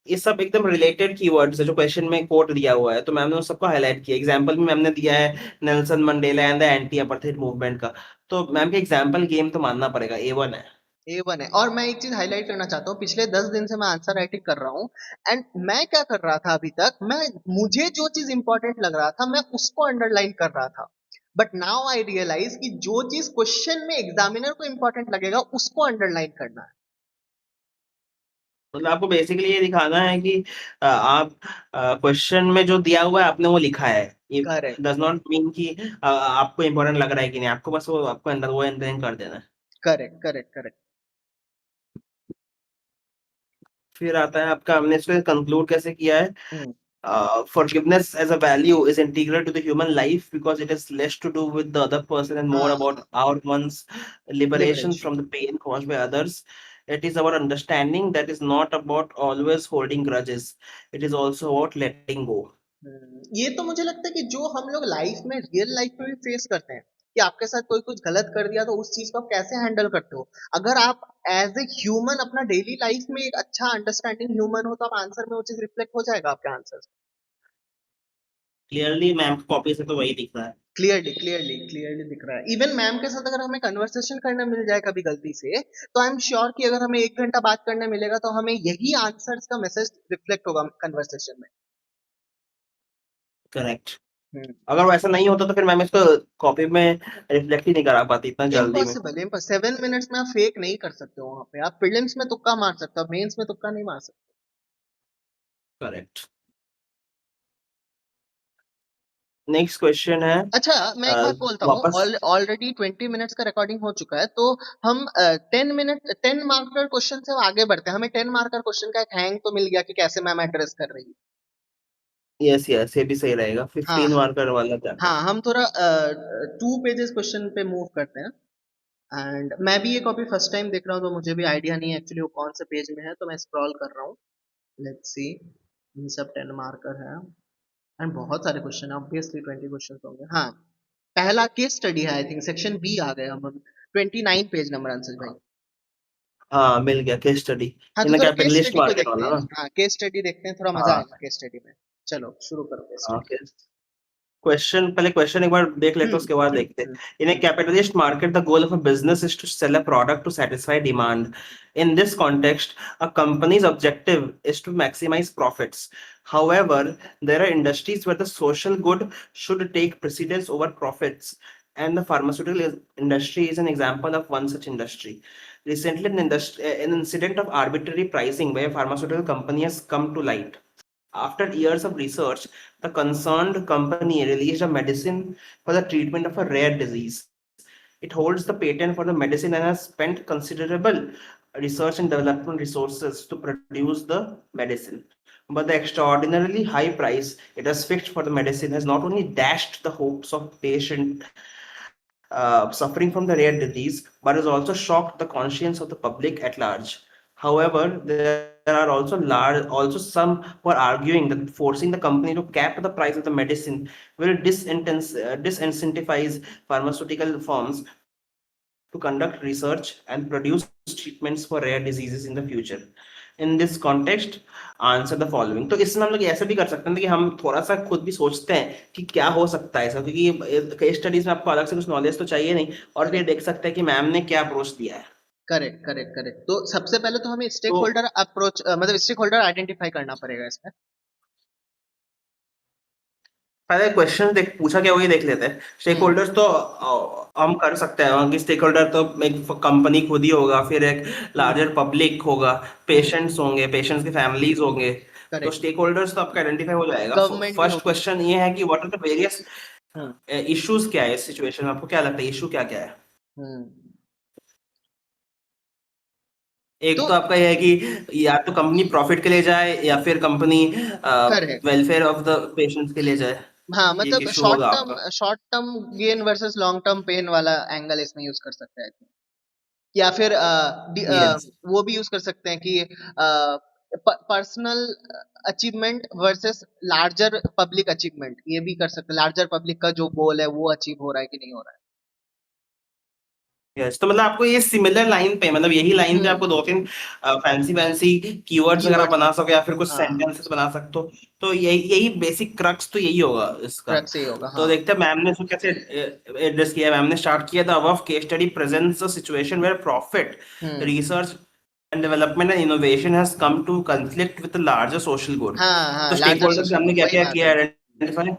ये सब एकदम रिलेटेड कीवर्ड्स है जो क्वेश्चन में कोट दिया हुआ है, तो मैम ने उन सबको हाईलाइट किया। एग्जांपल भी मैम ने दिया है Nelson Mandela and the anti apartheid movement का। तो मैम के एग्जांपल गेम तो मानना पड़ेगा, A1 है। A1 है। और मैं एक चीज हाईलाइट करना चाहता हूँ, पिछले 10 दिन से मैं आंसर राइटिंग कर रहा हूँ। एंड मैं क्या कर रहा था अभी तक, मैं मुझे जो चीज इंपॉर्टेंट लग रहा था मैं उसको अंडरलाइन कर रहा था। बट नाउ आई रियलाइज कि जो चीज क्वेश्चन में एग्जामिनर को इंपॉर्टेंट लगेगा उसको अंडरलाइन करना है। मतलब आपको बेसिकली ये दिखाना है कि आप क्वेश्चन में जो दिया हुआ है आपने वो लिखा है, ये करेक्ट डज नॉट मीन कि आपको इंपॉर्टेंट लग रहा है कि नहीं, आपको बस वो आपको अंदर वो अंडरलाइन कर देना है। Correct correct correct. फिर आता है आपका, हमने इसको कंक्लूड कैसे किया है, हम्म। forgiveness as a value is integral to the human life because it has less to do with the other person and more about हाँ। our one's liberation liberation. from the pain caused by others. It is about understanding that is not about always holding grudges. It is also about letting go. ये तो मुझे लगता है कि जो हम लोग लाइफ में रियल लाइफ में भी फेस करते हैं कि आपके साथ कोई कुछ गलत कर दिया तो उस चीज को आप कैसे हैंडल करते हो। अगर आप एज ए ह्यूमन अपना डेली लाइफ में एक अच्छा अंडरस्टैंडिंग ह्यूमन हो तो आप आंसर में वो चीज रिफ्लेक्ट हो जाएगा आपके आंसर। क्लियरली मैम कॉपी से तो वही दिख रहा है। क्लियरली क्लियरली क्लियरली दिख रहा है। इवन मैम के साथ अगर हमें कन्वर्सेशन करना मिल जाए कभी गलती से, तो आई एम श्योर कि अगर हमें 1 घंटा बात करने मिलेगा तो हमें यही आंसर्स का मैसेज रिफ्लेक्ट होगा कन्वर्सेशन में। करेक्ट। हम्म। अगर वैसा नहीं होता तो फिर मैम इसको कॉपी में रिफ्लेक्ट ही नहीं करा पाती इतना जल्दी में। इम्पॉसिबल इम्पॉसिबल, 7 मिनट्स में आप फेक नहीं कर सकते हो। वहां पे आप प्रीलिम्स में तुक्का मार सकते हो, मेंस में तुक्का नहीं मार सकते। करेक्ट। नेक्स्ट क्वेश्चन है, अच्छा मैं एक बात बोलता हूँ, वापस। ऑलरेडी 20 मिनट्स का रिकॉर्डिंग हो चुका है तो हम 10 मिनट 10 मार्कर क्वेश्चन से आगे बढ़ते हैं। हमें 10 मार्कर क्वेश्चन का एक हैंग तो मिल गया कि कैसे मैम एड्रेस कर रही है। यस यस, ये भी सही रहेगा, हाँ 15 मार्कर वाला जाते हैं। हाँ, हम थोड़ा 2 पेजेस क्वेश्चन पे मूव करते हैं। एंड मैं भी ये कॉपी फर्स्ट टाइम देख रहा हूँ, तो मुझे भी आइडिया नहीं है एक्चुअली वो कौन से पेज में है, तो मैं स्क्रॉल कर रहा हूँ। Let's see. इन सब 10 मार्कर है एंड बहुत सारे क्वेश्चन है, ऑब्वियसली 20 क्वेश्चन होंगे। हाँ, पहला केस स्टडी है, आई थिंक सेक्शन बी आ गए हम। 29 पेज नंबर, अंशुल भाई। हाँ, मिल गया केस स्टडी। हाँ, तो इन थोड़ा केस कैपिटलिस्ट स्टडी को मार्केट देखते वाला हैं। ना। हाँ, केस स्टडी देखते हैं, थोड़ा मजा हाँ। आएगा केस स्टडी में। चलो शुरू करो केस हाँ, स्टडी। क्वेश्चन पहले क्वेश्चन एक बार देख लेते हैं, उसके बाद देखते हैं। In a hmm. Capitalist market the goal of a business is to sell a product to satisfy demand. In this context, a company's objective is to maximize profits. However, there are industries where the social good should take precedence over profits, and the pharmaceutical industry is an example of one such industry. Recently, an incident of arbitrary pricing by a pharmaceutical company has come to light. After years of research, the concerned company released a medicine for the treatment of a rare disease. It holds the patent for the medicine and has spent considerable research and development resources to produce the medicine. But the extraordinarily high price it has fixed for the medicine has not only dashed the hopes of patient suffering from the rare disease, but has also shocked the conscience of the public at large. However, there are also some who are arguing that forcing the company to cap the price of the medicine will disincentivize pharmaceutical firms to conduct research and produce treatments for rare diseases in the future. In this context, answer the following. तो इसमें हम लोग ऐसा भी कर सकते हैं कि हम थोड़ा सा खुद भी सोचते हैं कि क्या हो सकता है ऐसा, क्योंकि केस स्टडीज में आपको अलग से कुछ नॉलेज तो चाहिए नहीं, और फिर देख सकते हैं कि मैम ने क्या अप्रोच दिया है। Correct correct correct. तो सबसे पहले तो हमें स्टेक तो होल्डर अप्रोच, मतलब स्टेक होल्डर आइडेंटिफाई करना पड़ेगा इसमें। पहले क्वेश्चन देख पूछा क्या, वही देख लेते हैं। स्टेक हम्म। होल्डर्स तो हम कर सकते हैं कि स्टेक होल्डर तो एक कंपनी खुद ही होगा, फिर एक हम्म। लार्जर पब्लिक होगा, हम्म। पेशेंट्स होंगे, पेशेंट्स के फैमिलीज होंगे। तो करेक्ट। स्टेक होल्डर्स तो आपका आइडेंटिफाई हो जाएगा। गवर्नमेंट भी फर्स्ट होगी। क्वेश्चन ये है कि what are the various hmm. Issues, क्या है इस सिचुएशन में, आपको क्या लगता है इशू क्या क्या है? हम्म। एक तो तो आपका ये है कि या तो कंपनी प्रॉफिट के लिए जाए, या फिर company correct. Welfare of the patients के लिए जाए। हाँ, एक मतलब इशू होगा आपका। Short term gain versus long term pain वाला एंगल इसमें यूज कर सकते हैं। या फिर यस। वो भी यूज कर सकते हैं कि personal achievement versus larger public achievement, ये भी कर सकते हैं। लार्जर पब्लिक का जो गोल है वो अचीव हो रहा है कि नहीं हो रहा यस, तो मतलब आपको ये सिमिलर लाइन पे, मतलब यही है। लाइन पे आपको दो तीन फैंसी फैंसी कीवर्ड्स वगैरह कीवर्ड्स। बना सको, या फिर कुछ हाँ, सेंटेंसेस बना सकते हो। तो यही यही बेसिक क्रक्स तो यही होगा इसका। ट्रक से ही होगा। तो हाँ। देखते हैं मैम ने इसको कैसे एड्रेस किया। मैम ने स्टार्ट किया, the above case study presents a situation where profit, hmm. Research and development and innovation has come to conflict with the larger social good. हाँ तो हाँ, स्टेक लार्जर होल्डर्स सोशल हमने good, क्या वही क्या बात किया है। आइडेंटिफाई।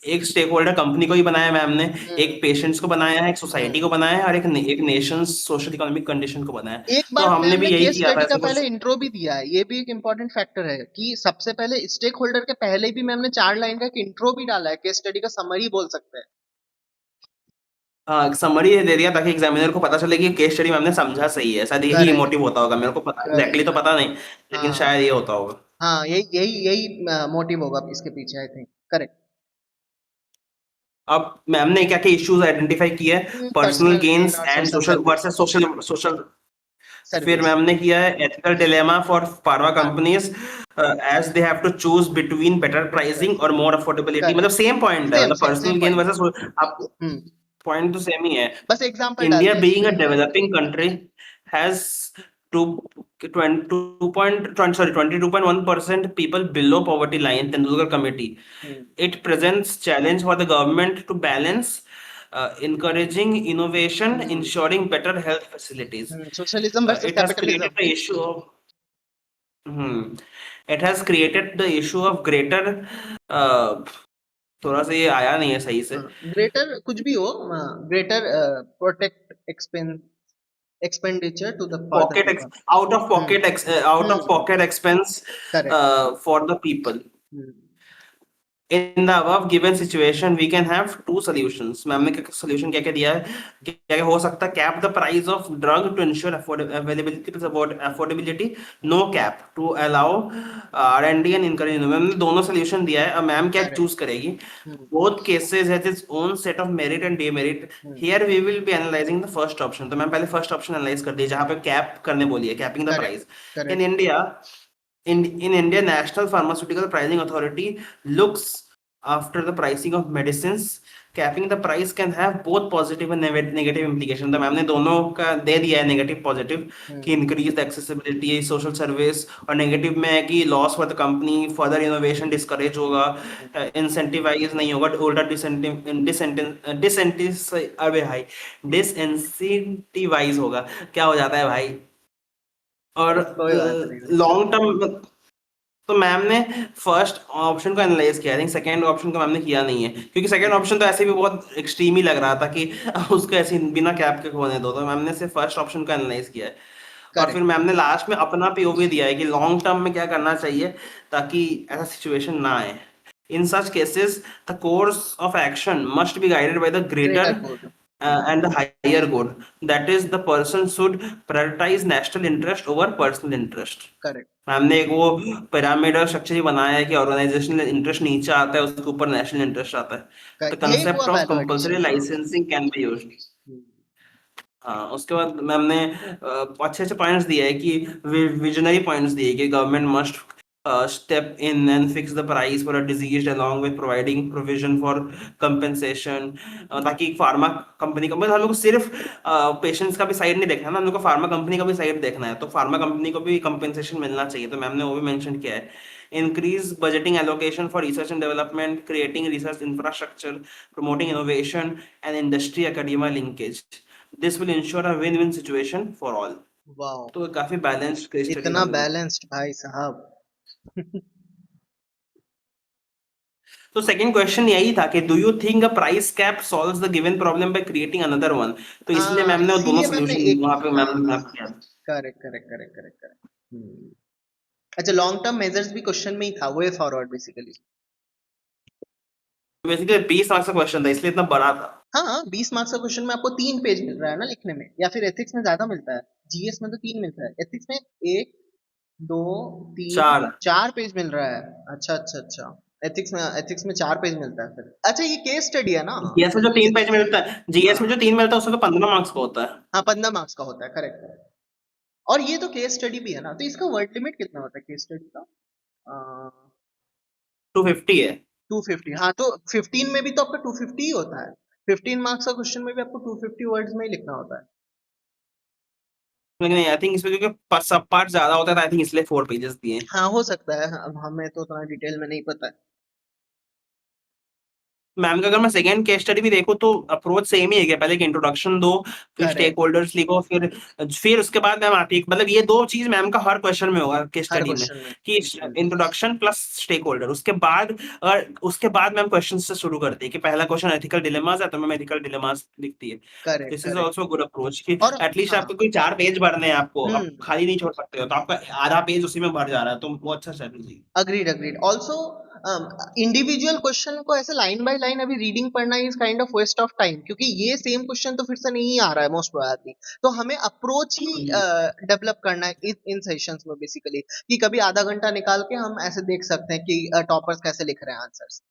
एक स्टेक होल्डर कंपनी को ही बनाया मैम ने, एक हम्म। पेशेंट्स को बनाया है, एक सोसाइटी हम्म। को बनाया है, और एक नेशंस सोशल इकोनॉमिक कंडीशन को बनाया है। एक तो बात हमने मैम भी ने यही केस किया था स्टडी का ऐसे पहले कुछ। इंट्रो भी दिया है, ये भी एक इम्पोर्टेंट फैक्टर है कि सबसे पहले स्टेक होल्डर के पहले भी मैम ने 4 लाइन का एक इंट्रो भी डाला है, केस स्टडी का समरी बोल सकते हैं। हाँ, एक समरी दे दिया ताकि एग्जामिनर को पता चले कि केस स्टडी मैम ने समझा सही है। शायद यही करेक्ट मोटिव होता होगा, मेरे को पता एग्जैक्टली करेक्ट। तो पता नहीं, लेकिन हाँ शायद ये होता होगा। हाँ, यही यही यही मोटिव होगा इसके पीछे, आई थिंक। करेक्ट। अब मैम ने क्या क्या इश्यूज आइडेंटिफाई किए हैं, पर्सनल पर्सनल गेन गेन्स और and social social service. Versus social social. फिर सर्विस। मैम ने किया है एथिकल डिलेमा फॉर फार्मा हाँ। Companies, as they have to choose between better pricing और मोर अफोर्डेबिलिटी। मतलब करेक्ट। सेम पॉइंट है, same मतलब same personal same gain point. Versus आप, हम्म। पॉइंट तो सेम ही है। बस एग्जांपल डाल India दिया being a इसमें। developing country has two, 22.1% people below poverty line, Tendulkar Committee. Hmm. It presents challenge for the government to balance encouraging innovation, ensuring better health facilities. Socialism versus It has capitalism. created the issue of hmm, it has created the issue of greater uh, थोड़ा सा ये आया नहीं है सही से। Greater कुछ भी हो, greater protect expenditure to the for the people. Hmm. out of hmm. pocket expense correct. for the people. In the above given situation, we can have two solutions. Ma'am ने solution क्या क्या दिया है, क्या क्या हो सकता है? Cap the price of drug to ensure availability to support affordability. No cap to allow R&D and encourage. Ma'am ने दोनों solution दिया है. अब मैम क्या करेक्ट। choose करेगी? हम्म। Both cases has its own set of merit and demerit. Hmm. Here we will be analyzing the first option. तो ma'am पहले first option analyze कर दी, जहाँ पे cap करने बोली है, capping the correct. price. In correct. India, in India, National Pharmaceutical Pricing Authority looks after the pricing of medicines. Capping the price can have both positive and negative implication. तो ma'am ने दोनों का दे दिया है, नेगेटिव पॉजिटिव, कि hmm. Increase the accessibility social service, और negative में है कि loss for the company, further innovation discourage होगा, इंसेंटिवाइज नहीं होगा, उल्टा डिसेंटिव अबे भाई डिसइंसेंटिवाइज होगा। क्या हो जाता है भाई? और कोई बात नहीं भाई। लॉन्ग टर्म, तो मैम ने फर्स्ट ऑप्शन को एनालाइज किया, आई थिंक सेकंड ऑप्शन को मैम ने किया नहीं है, क्योंकि सेकंड हम्म। ऑप्शन तो ऐसे भी बहुत एक्सट्रीम ही लग रहा था कि उसको ऐसे बिना कैप के होने दो, तो मैम ने सिर्फ फर्स्ट ऑप्शन को एनालाइज किया है। और फिर करेक्ट। मैम ने लास्ट में अपना पीओवी दिया है कि लॉन्ग टर्म में क्या करना चाहिए ताकि ऐसा सिचुएशन ना आए। In such cases the course of action must be guided by the greater greater good. and the higher good. That is, the person should prioritize national interest over personal interest. Correct. हमने एक वो pyramid और structure ही बनाया है कि organisational interest नीचे आता है, उसके ऊपर नेशनल इंटरेस्ट आता है। द यही हुआ concept of value compulsory addition, हाँ। Licensing can be used. Hmm. हाँ, उसके बाद मैम ने अच्छे अच्छे पॉइंट्स दिए है कि विजनरी पॉइंट्स दिए कि government must step in and fix the price for a disease along with providing provision for compensation, ताकि फार्मा कंपनी को, मतलब हम लोग को सिर्फ पेशेंट्स का भी साइड नहीं देखना है ना, हम लोग को फार्मा कंपनी का भी साइड देखना है, तो फार्मा कंपनी को भी कंपेंसेशन मिलना चाहिए, तो मैम ने वो भी मेंशन किया है। Increase budgeting allocation for research and development, creating research infrastructure, promoting innovation and industry academia linkage. This will ensure a win-win situation for all. वाह। तो काफी बैलेंस्ड केस स्टडी इतना लग रही है। बैलेंस्ड भाई साहब। तो सेकंड क्वेश्चन यही था कि do you think a price cap solves the given problem by creating another one? तो इसलिए हाँ, मैम ने वो दोनों इसीलिए मैंने सॉल्यूशन एक, वहां पे मैम ने हाँ। मैप किया। Correct correct correct correct correct. अच्छा, लॉन्ग टर्म मेजर्स भी क्वेश्चन में ही था, way forward basically. Basically 20 marks का क्वेश्चन था, इसलिए इतना बड़ा था। हाँ, 20 मार्क्स का क्वेश्चन में आपको 3 पेज मिल रहा है ना लिखने में, या फिर एथिक्स में ज्यादा मिलता है? जीएस में तो 3 मिलता है, एथिक्स में 1, 2, 3, चार। 4 पेज मिल रहा है। अच्छा अच्छा अच्छा। एथिक्स में 4 पेज मिलता है फिर। अच्छा, ये केस स्टडी है ना? जीएस में जो 3 पेज मिलता है, जीएस में हाँ। जो 3 मिलता है उसमें तो 15 मार्क्स का होता है। हाँ, 15 मार्क्स का होता है, करेक्ट करेक्ट। और ये तो केस स्टडी भी है ना, तो इसका वर्ड लिमिट कितना होता है केस स्टडी का? 250 है। 250। हाँ, तो 15 में भी तो आपका 250 ही होता है। 15 मार्क्स का क्वेश्चन में भी आपको 250 वर्ड्स में ही लिखना होता है। लेकिन आई थिंक इसमें क्योंकि सब पार्ट ज्यादा होता है, आई थिंक इसलिए 4 पेजेस दिए। हाँ, हो सकता है, अब हमें तो उतना डिटेल में नहीं पता है। मैम का अगर मैं सेकंड केस स्टडी भी देखूं तो अप्रोच सेम ही है, कि पहले एक इंट्रोडक्शन दो, फिर स्टेक करेक्ट। होल्डर्स लिखो, फिर उसके बाद मैम आती है, मतलब ये दो चीज मैम का हर क्वेश्चन में होगा केस हर स्टडी में, क्वेश्चन में। कि इंट्रोडक्शन प्लस स्टेक होल्डर, उसके बाद, और उसके बाद मैम क्वेश्चन से शुरू करती है कि पहला क्वेश्चन एथिकल डिलेमास है, तो मैम एथिकल डिलेमास लिखती है। Correct this is correct. Also good approach कि और एटलीस्ट हाँ। आपको कोई 4 पेज भरने हैं, आपको आप हम्म। खाली नहीं छोड़ सकते हो, तो आपका आधा पेज उसी में भर जा रहा है, तो वो अच्छा strategy. Agreed agreed also. Individual question को ऐसे लाइन बाय लाइन अभी रीडिंग पढ़ना is kind of waste of time, क्योंकि ये सेम क्वेश्चन तो फिर से नहीं आ रहा है मोस्ट प्रोबेबली। तो हमें अप्रोच ही डेवलप करना है इन सेशंस में बेसिकली, कि कभी आधा घंटा निकाल के हम ऐसे देख सकते हैं कि टॉपर्स कैसे लिख रहे हैं आंसर्स।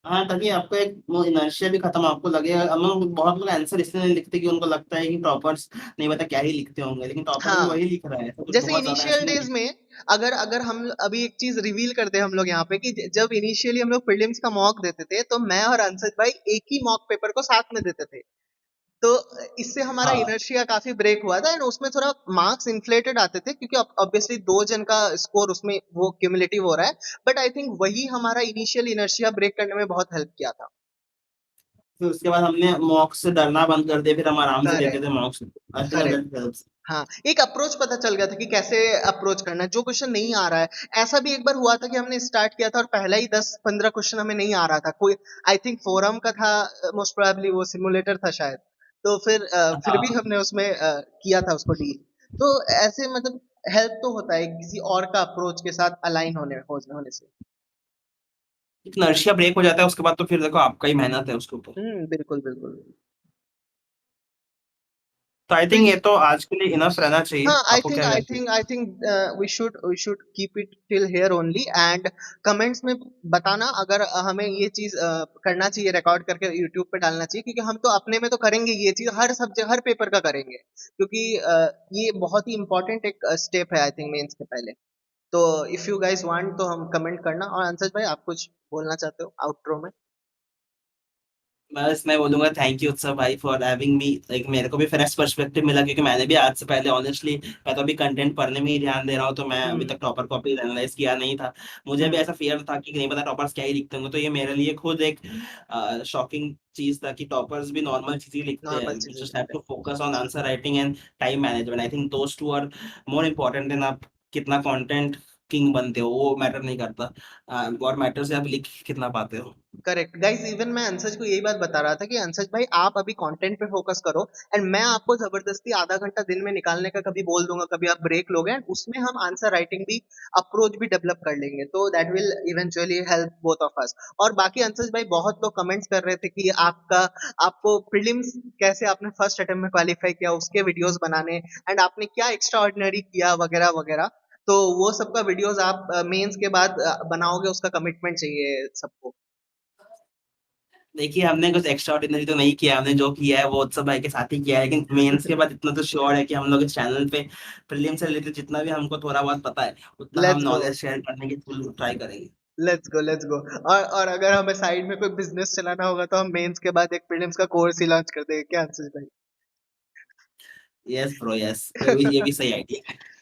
हाँ, ताकि आपको एक वो इनर्शिया भी खत्म आपको लगेगा। हम लोग बहुत लोग आंसर इसलिए नहीं लिखते कि उनको लगता है कि टॉपर्स नहीं पता क्या ही लिखते होंगे, लेकिन टॉपर भी हाँ, वही लिख रहा है, तो कुछ जैसे बहुत ज्यादा इनिशियल ऐसे नहीं डेज है। में, अगर अगर हम अभी एक चीज रिवील करते हैं हम लोग यहाँ पे, कि जब इनिशियली हम लोग प्रीलिम्स का मॉक देते थे, तो मैं और अंशज भाई एक ही मॉक पेपर को साथ में देते थे। तो इससे हमारा हाँ, इनर्शिया काफी ब्रेक हुआ था, एंड उसमें थोड़ा मार्क्स इन्फ्लेटेड आते थे, क्योंकि ऑब्वियसली 2 जन का स्कोर उसमें वो क्यूमुलेटिव हो रहा है। बट आई थिंक वही हमारा इनिशियल इनर्शिया ब्रेक करने में बहुत हेल्प किया था। फिर उसके बाद हमने मॉक से डरना बंद कर दिया, फिर हम आराम से देते करेक्ट थे मॉक्स। आई थिंक करेक्ट। That helps. हाँ, एक अप्रोच पता चल गया था कि कैसे अप्रोच करना है जो क्वेश्चन नहीं आ रहा है। ऐसा भी एक बार हुआ था कि हमने स्टार्ट किया था और पहला ही 10-15 क्वेश्चन हमें नहीं आ रहा था, कोई आई थिंक फोरम का था, मोस्ट प्रोबेबली वो सिमुलेटर था शायद। तो फिर भी हाँ, हमने उसमें किया था उसको डील। तो ऐसे मतलब हेल्प तो होता है किसी और का अप्रोच के साथ अलाइन होने से। इनर्शिया ब्रेक हो जाता है उसके बाद, तो फिर देखो आपका ही मेहनत है उसके ऊपर। बिल्कुल, बिल्कुल। तो आई तो थिंक ये तो आज के लिए इनफ रहना चाहिए, हाँ, आपको क्या लगता है? I think we should keep it till here only, and comments में बताना अगर हमें ये चीज करना चाहिए, रिकॉर्ड करके यूट्यूब पे डालना चाहिए, क्योंकि हम तो अपने में तो करेंगे ये चीज, हर सब्जेक्ट हर पेपर का करेंगे, क्योंकि ये बहुत ही इंपॉर्टेंट एक स्टेप है आई थिंक मेंस के पहले। तो इफ यू गाइस वांट तो हम कमेंट करना। और अंशज भाई, आप कुछ बोलना चाहते हो आउटरो में? बस मैं बोलूंगा थैंक यू उत्सव भाई फॉर हैविंग मी, लाइक मेरे को भी फ्रेश पर्सपेक्टिव मिला, क्योंकि मैंने भी आज से पहले ऑनेस्टली, मैं तो अभी कंटेंट पढ़ने में ही ध्यान दे रहा हूँ, तो मैं अभी हम्म। तक टॉपर कॉपी एनालाइज किया नहीं था। मुझे भी हम्म। ऐसा फियर था कि नहीं पता टॉपर्स क्या ही लिखते होंगे, तो ये मेरे लिए खुद एक शॉकिंग चीज था कि टॉपर्स भी नॉर्मल चीज ही लिखते हैं। नॉर्मल यू चीजें जस्ट हैव लिखते टू हैं। Focus on answer writing and time management. I think those two are more important than आप कितना कंटेंट किंग बनते हो, वो मैटर नहीं करता। व्हाट मैटर्स है आप लिख कितना पाते हो। करेक्ट गाइस, इवन मैं अंशज को यही बात बता रहा था कि अंशज भाई, आप अभी कंटेंट पे फोकस करो, एंड मैं आपको जबरदस्ती आधा घंटा दिन में निकालने का कभी बोल दूंगा, कभी आप ब्रेक लोगे, and उसमें हम आंसर राइटिंग भी, अप्रोच भी डेवलप कर लेंगे, तो that will eventually help both of us. और बाकी अंशज भाई, बहुत लोग कमेंट्स कर रहे थे कि आपको प्रीलिम्स कैसे आपने फर्स्ट अटेम्प्ट में क्वालिफाई किया, उसके वीडियोस बनाने, एंड आपने क्या एक्स्ट्रा ऑर्डिनरी किया वगैरह वगैरह। तो वो सब का वीडियोस आप मेंस के बाद बनाओगे, उसका कमिटमेंट चाहिए सबको। देखिए हमने कुछ एक्स्ट्रा ऑर्डिनरी तो नहीं किया, हमने जो किया है वो उत्सव भाई के साथ ही किया है, लेकिन मेंस के बाद इतना तो श्योर है कि हम लोग इस चैनल पे प्रीलिम से रिलेटेड जितना भी हमको थोड़ा बहुत पता है उतना हम लेट्स गो, नॉलेज शेयर करने की फुल ट्राई करेंगे। Let's go, let's go. और अगर हमें साइड में कोई बिजनेस चलाना होगा तो हम मेंस के बाद एक प्रीलिम्स का कोर्स ही लॉन्च कर देंगे, क्या आंसर भाई? यस ब्रो यस, ये भी सही आइडिया है।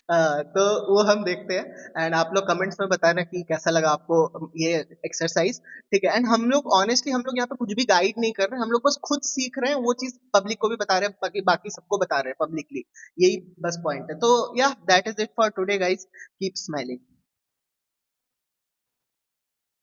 तो वो हम देखते हैं, एंड आप लोग कमेंट्स में बताना कि कैसा लगा आपको ये एक्सरसाइज। ठीक है, एंड हम लोग ऑनेस्टली, हम लोग यहाँ पे कुछ भी गाइड नहीं कर रहे हैं, हम लोग बस खुद सीख रहे हैं, वो चीज पब्लिक को भी बता रहे हैं, बाकी बाकी सबको बता रहे हैं पब्लिकली। यही बस पॉइंट है। तो या that is it for today guys, keep smiling.